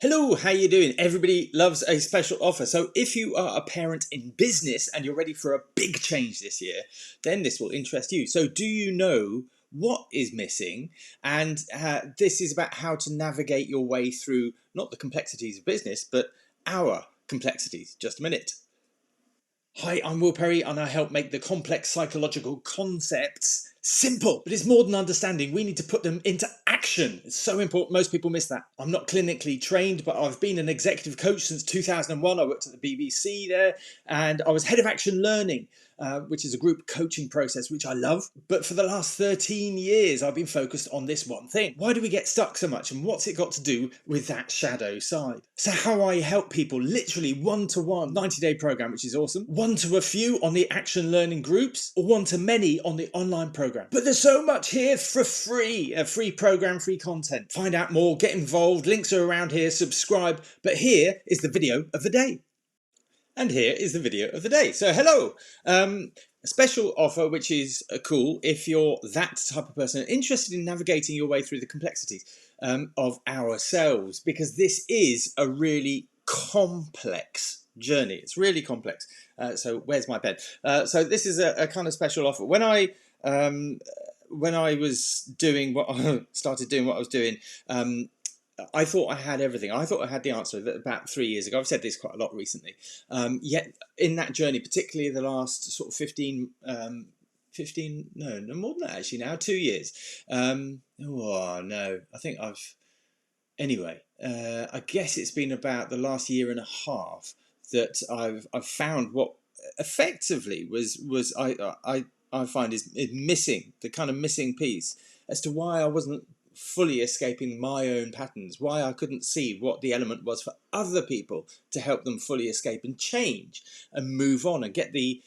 Hello, how you doing? Everybody loves a special offer. So if you are a parent in business and you're ready for a big change this year, then this will interest you. So do you know what is missing? And this is about how to navigate your way through not the complexities of business, but our complexities. Just a minute. Hi, I'm Will Perry and I help make the complex psychological concepts simple. But it's more than understanding. We need to put them into action. It's so important. Most people miss that. I'm not clinically trained, but I've been an executive coach since 2001. I worked at the BBC there and I was head of action learning, which is a group coaching process, which I love. But for the last 13 years, I've been focused on this one thing. Why do we get stuck so much? And what's it got to do with that shadow side? So how I help people, literally one-to-one, 90-day program, which is awesome. One to a few on the action learning groups, or one to many on the online program. But there's so much here for free, a free program, free content. Find out more, get involved, links are around here, subscribe. But here is the video of the day. And here is the video of the day. So hello, a special offer which is cool if you're that type of person interested in navigating your way through the complexities of ourselves, because this is a really complex journey. It's really complex. So where's my pen? So this is a kind of special offer. When I was doing what started doing what I was doing, I thought I had everything. I thought I had the answer about 3 years ago. I've said this quite a lot recently. Yet in that journey, particularly the last sort of 15, no more than that actually now, 2 years. Oh no, I think anyway, I guess it's been about the last year and a half that I've found what effectively I find is missing, the kind of missing piece as to why I wasn't fully escaping my own patterns, why I couldn't see what the element was for other people to help them fully escape and change and move on and get the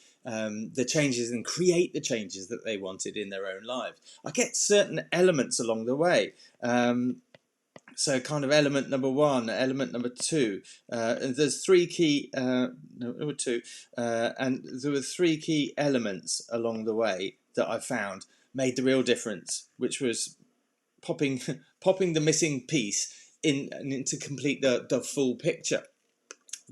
changes and create the changes that they wanted in their own lives. I get certain elements along the way. So kind of element number one, element number two, and there's three key, number two, and there were three key elements along the way that I found made the real difference, which was popping the missing piece in to complete the full picture.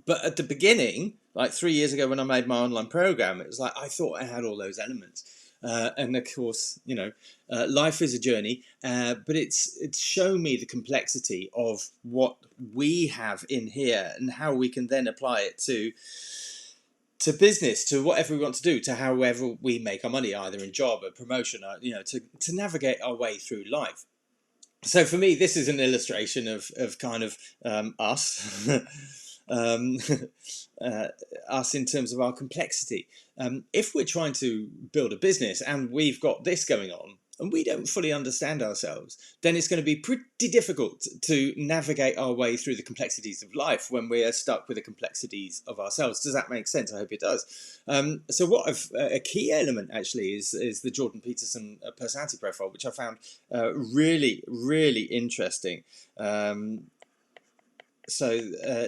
But at the beginning, like 3 years ago when I made my online program, it was like I thought I had all those elements. And of course, you know, life is a journey, but it's shown me the complexity of what we have in here and how we can then apply it to business, to whatever we want to do, to however we make our money, either in job or promotion, or, you know, to navigate our way through life. So for me, this is an illustration of kind of us, us in terms of our complexity. If we're trying to build a business and we've got this going on and we don't fully understand ourselves, then it's going to be pretty difficult to navigate our way through the complexities of life when we are stuck with the complexities of ourselves. Does that make sense? I hope it does. So what a key element actually is the Jordan Peterson personality profile, which I found really, really interesting. So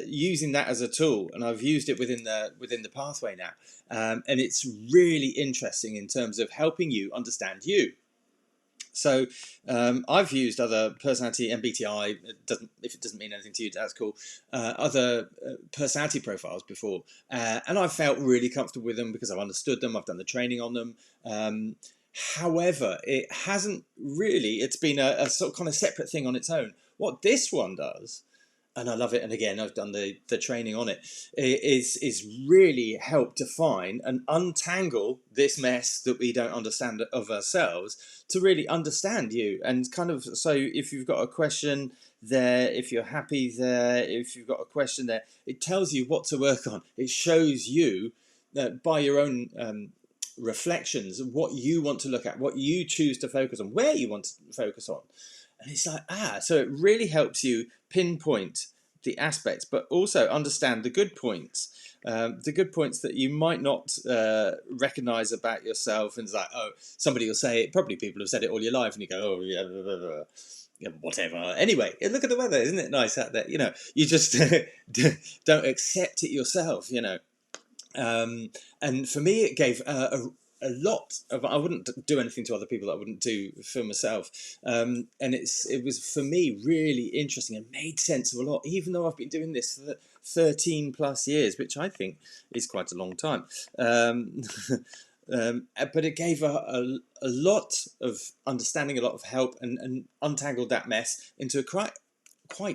using that as a tool, and I've used it within the pathway now, and it's really interesting in terms of helping you understand you. So I've used other personality MBTI. If it doesn't mean anything to you, that's cool. Other personality profiles before, and I've felt really comfortable with them because I've understood them. I've done the training on them. However, it hasn't really. It's been a sort of kind of separate thing on its own. What this one does, and I love it, and again, I've done the training on it, is really help define and untangle this mess that we don't understand of ourselves to really understand you. And kind of, so if you've got a question there, if you're happy there, if you've got a question there, it tells you what to work on. It shows you by your own reflections what you want to look at, what you choose to focus on, where you want to focus on. And it's like, so it really helps you pinpoint the aspects, but also understand the good points that you might not recognize about yourself. And it's like, oh, somebody will say it, probably people have said it all your life, and you go, oh, yeah, blah, blah, blah. Yeah, whatever. Anyway, look at the weather, isn't it nice out there? You know, you just don't accept it yourself, you know. And for me, it gave a lot of, I wouldn't do anything to other people that I wouldn't do for myself. And it was for me really interesting and made sense of a lot, even though I've been doing this for 13 plus years, which I think is quite a long time. Um, but it gave a lot of understanding, a lot of help, and untangled that mess into a quite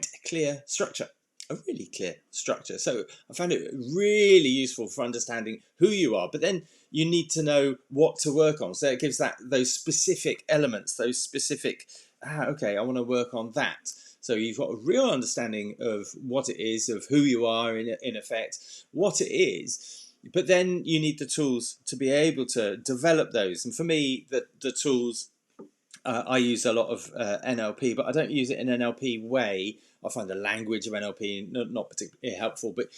a clear structure, a really clear structure. So I found it really useful for understanding who you are, but then you need to know what to work on. So it gives those specific elements, those specific, okay, I want to work on that. So you've got a real understanding of what it is, of who you are in effect, what it is. But then you need the tools to be able to develop those. And for me, the tools, I use a lot of NLP, but I don't use it in an NLP way. I find the language of NLP not particularly helpful, but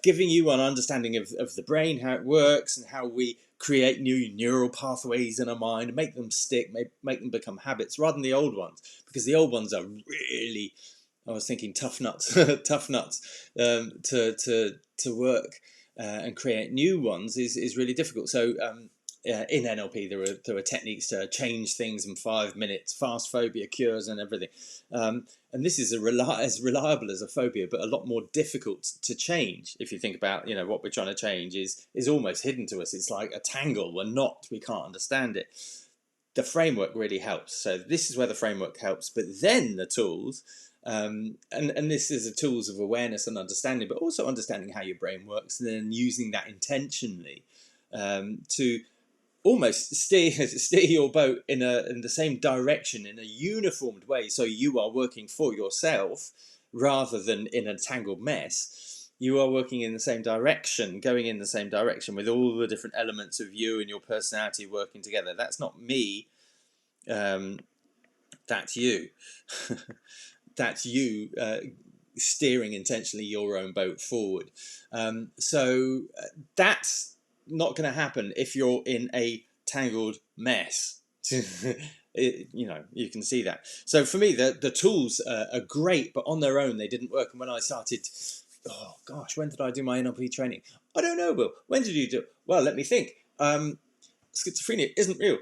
giving you an understanding of the brain, how it works, and how we create new neural pathways in our mind, make them stick, make them become habits, rather than the old ones, because the old ones are really, I was thinking tough nuts, tough nuts to work and create new ones is really difficult. So in NLP, there are techniques to change things in 5 minutes, fast phobia cures and everything. And this is as reliable as a phobia, but a lot more difficult to change. If you think about, what we're trying to change is almost hidden to us. It's like a tangle. We can't understand it. The framework really helps. So this is where the framework helps, but then the tools, and this is the tools of awareness and understanding, but also understanding how your brain works, and then using that intentionally to almost steer your boat in the same direction, in a uniformed way, so you are working for yourself rather than in a tangled mess. You are working in the same direction, going in the same direction, with all the different elements of you and your personality working together. That's not me, that's you. That's you steering intentionally your own boat forward. So that's not going to happen if you're in a tangled mess. You can see that. So for me, the tools are great, but on their own they didn't work. And when I started, oh gosh, when did I do my NLP training? I don't know, Will. When did you do it? Well, let me think. Schizophrenia isn't real.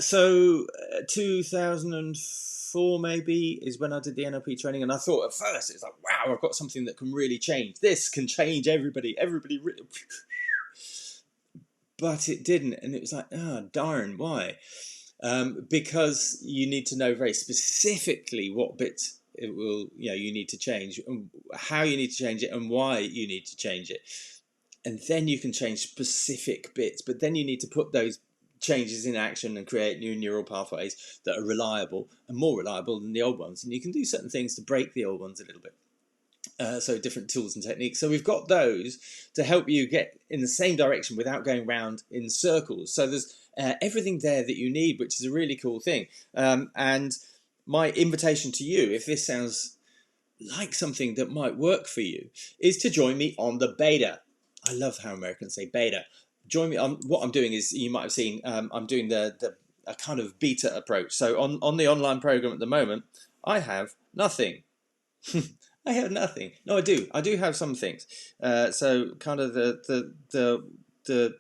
So 2004 maybe is when I did the NLP training, and I thought at first it's like, wow, I've got something that can really change. This can change everybody. But it didn't, and it was like, darn, why? Because you need to know very specifically what bits it will, you need to change, and how you need to change it, and why you need to change it. And then you can change specific bits, but then you need to put those changes in action and create new neural pathways that are reliable and more reliable than the old ones. And you can do certain things to break the old ones a little bit. So different tools and techniques. So we've got those to help you get in the same direction without going round in circles. So there's everything there that you need, which is a really cool thing. And my invitation to you, if this sounds like something that might work for you, is to join me on the beta. I love how Americans say beta. Join me. What I'm doing is, you might have seen, I'm doing a kind of beta approach. So on the online program at the moment, I have nothing. I have nothing. No, I do. I do have some things. So kind of the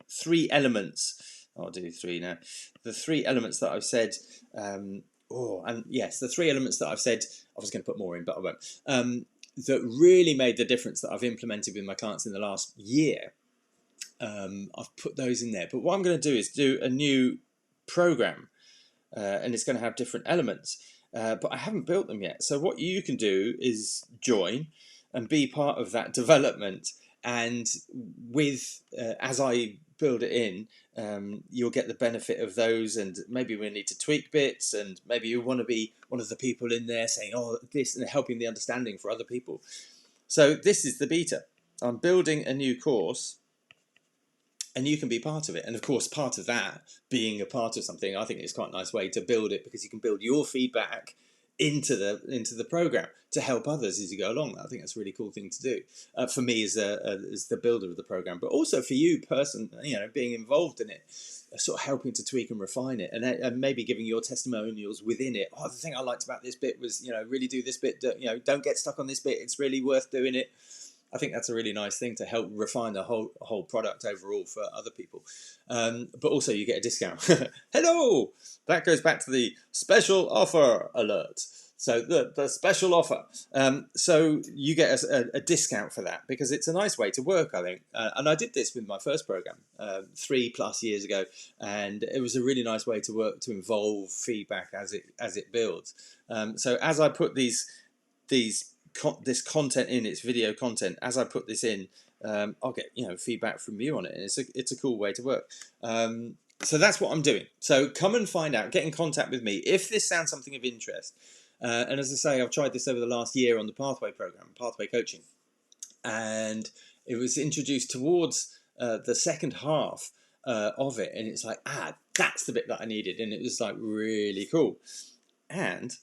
three elements. I'll do three now. The three elements that I've said. And yes, the three elements that I've said. I was going to put more in, but I won't. That really made the difference that I've implemented with my clients in the last year. I've put those in there. But what I'm going to do is do a new program, and it's going to have different elements. But I haven't built them yet. So what you can do is join and be part of that development. And as I build it in, you'll get the benefit of those. And maybe we need to tweak bits, and maybe you want to be one of the people in there saying, oh, this, and helping the understanding for other people. So this is the beta. I'm building a new course, and you can be part of it. And of course, part of that, being a part of something, I think is quite a nice way to build it, because you can build your feedback into the program to help others as you go along. I think that's a really cool thing to do for me as the builder of the program, but also for you being involved in it, sort of helping to tweak and refine it, and maybe giving your testimonials within it. Oh, the thing I liked about this bit was, really do this bit, don't get stuck on this bit, it's really worth doing it. I think that's a really nice thing to help refine the whole product overall for other people. But also you get a discount. Hello! That goes back to the special offer alert. So the special offer. So you get a discount for that because it's a nice way to work, I think. And I did this with my first program 3+ years ago, and it was a really nice way to work, to involve feedback as it builds. So as I put this content in, its video content, as I put this in, I'll get feedback from you on it, and it's a cool way to work. So that's what I'm doing. So come and find out, get in contact with me if this sounds something of interest. And as I say, I've tried this over the last year on the Pathway program, Pathway Coaching, and it was introduced towards the second half of it, and it's like, that's the bit that I needed, and it was like really cool. And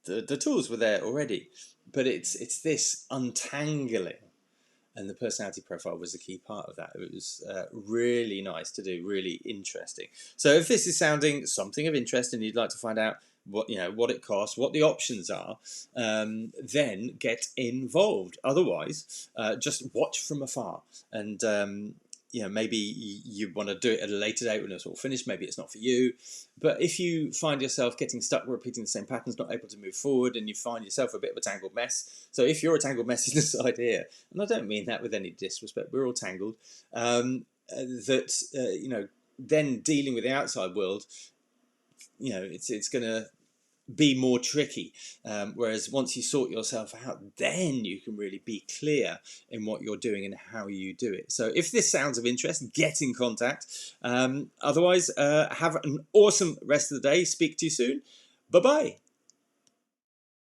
the tools were there already, but it's this untangling, and the personality profile was the key part of that. It was really nice to do, really interesting. So if this is sounding something of interest and you'd like to find out what it costs, what the options are, then get involved. Otherwise, just watch from afar, and maybe you want to do it at a later date when it's all finished. Maybe it's not for you. But if you find yourself getting stuck repeating the same patterns, not able to move forward, and you find yourself a bit of a tangled mess. So if you're a tangled mess inside here, and I don't mean that with any disrespect, we're all tangled, then dealing with the outside world, it's going to be more tricky, whereas once you sort yourself out, then you can really be clear in what you're doing and how you do it. So if this sounds of interest, get in contact. Otherwise, have an awesome rest of the day. Speak to you soon. Bye bye.